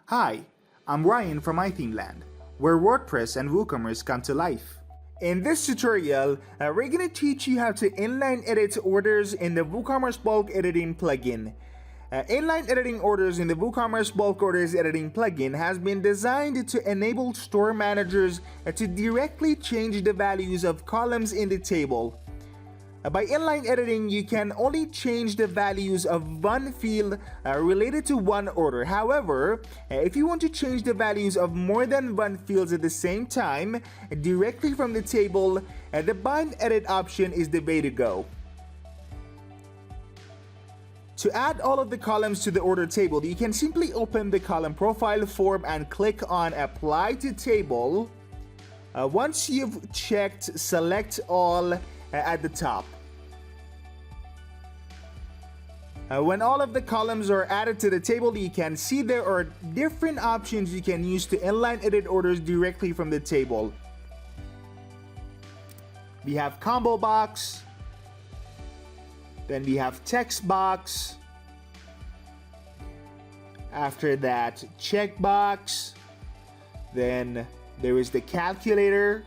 Hi, I'm Ryan from Inline, where WordPress and WooCommerce come to life. In this tutorial, we're going to teach you how to inline edit orders in the WooCommerce Bulk Editing plugin. Inline editing orders in the WooCommerce Bulk Orders Editing plugin has been designed to enable store managers to directly change the values of columns in the table. By inline editing, you can only change the values of one field related to one order. However, if you want to change the values of more than one field at the same time, directly from the table, the bind edit option is the way to go. To add all of the columns to the order table, you can simply open the column profile form and click on Apply to Table. Once you've checked Select All at the top. When all of the columns are added to the table, you can see there are different options you can use to inline edit orders directly from the table. We have Combo Box, then we have Textbox, after that checkbox, then there is the calculator,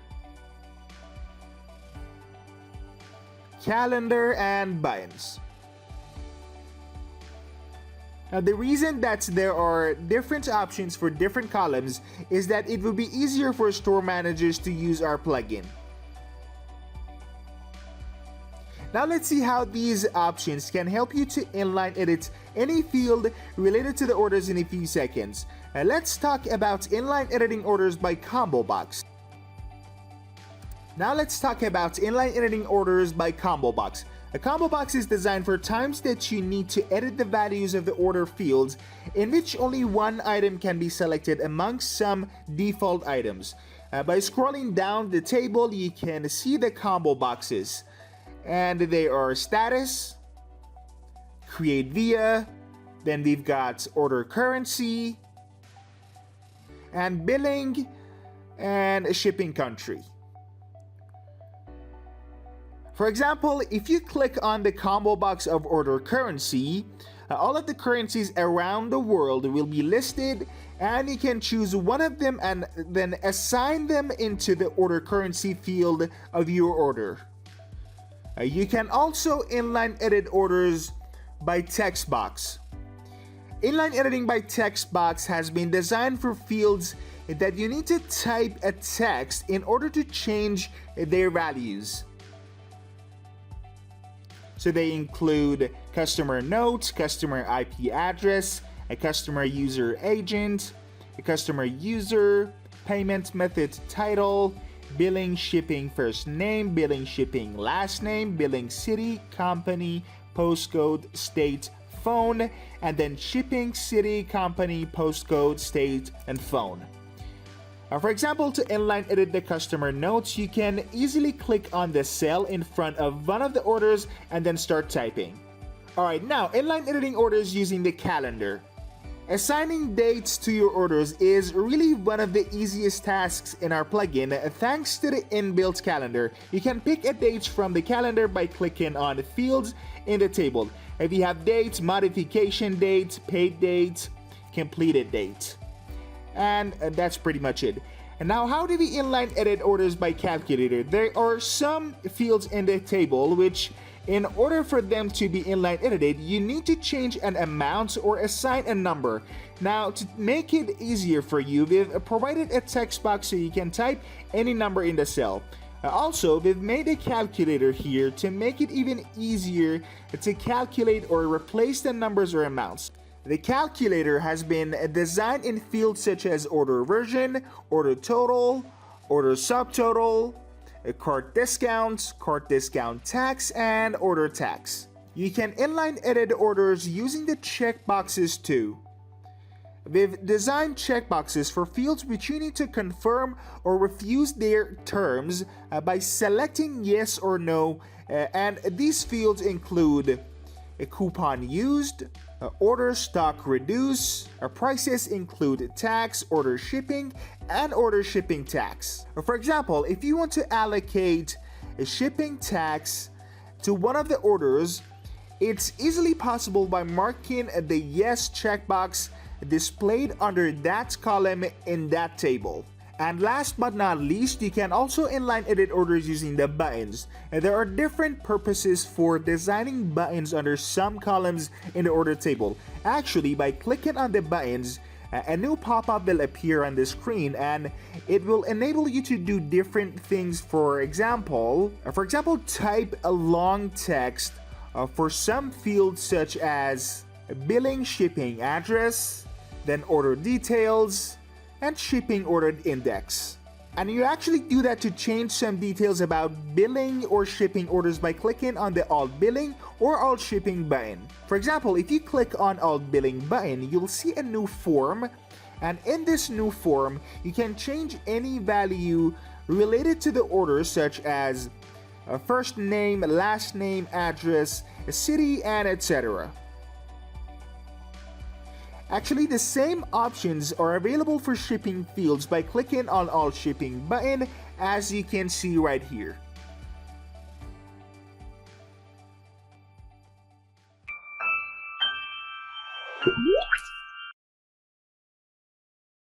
calendar, and binds. Now, the reason that there are different options for different columns is that it will be easier for store managers to use our plugin. Now let's see how these options can help you to inline edit any field related to the orders in a few seconds. Let's talk about inline editing orders by Combo Box. Now let's talk about inline editing orders by Combo Box. A combo box is designed for times that you need to edit the values of the order fields in which only one item can be selected among some default items. By scrolling down the table, you can see the combo boxes, and they are status, create via, then we've got order currency, and billing, and shipping country. For example, if you click on the combo box of order currency, all of the currencies around the world will be listed, and you can choose one of them and then assign them into the order currency field of your order. You can also inline edit orders by Textbox. Inline editing by Textbox has been designed for fields that you need to type a text in order to change their values. So they include customer note, customer IP address, a customer user agent, a customer user, payment method title, billing shipping first name, billing shipping last name, billing city, company, postcode, state, phone, and then shipping city, company, postcode, state, and phone. For example, to inline edit the customer notes, you can easily click on the cell in front of one of the orders and then start typing. Alright, now inline editing orders using the calendar. Assigning dates to your orders is really one of the easiest tasks in our plugin thanks to the inbuilt calendar. You can pick a date from the calendar by clicking on the fields in the table. If you have dates, modification date, paid date, completed date. And that's pretty much it. And now, how do we inline edit orders by calculator? There are some fields in the table which, in order for them to be inline edited, you need to change an amount or assign a number. Now, to make it easier for you, we've provided a text box so you can type any number in the cell. Also, we've made a calculator here to make it even easier to calculate or replace the numbers or amounts. The calculator has been designed in fields such as order version, order total, order subtotal, cart discount tax, and order tax. You can inline edit orders using the checkboxes too. We've designed checkboxes for fields which you need to confirm or refuse their terms by selecting yes or no, and these fields include a coupon used, order stock reduce, prices include tax, order shipping, and order shipping tax. For example, if you want to allocate a shipping tax to one of the orders, It's easily possible by marking the Yes checkbox displayed under that column in that table. And last but not least, you can also inline edit orders using the buttons. And there are different purposes for designing buttons under some columns in the order table. Actually, by clicking on the buttons, a new pop-up will appear on the screen and it will enable you to do different things. For example, type a long text for some fields such as billing shipping address, then order details, and shipping ordered index. And you actually do that to change some details about billing or shipping orders by clicking on the Alt Billing or Alt Shipping button. For example, if you click on Alt Billing button, you'll see a new form, and in this new form, you can change any value related to the order, such as first name, last name, address, city, and etc. Actually, the same options are available for shipping fields by clicking on Alt Shipping button, as you can see right here.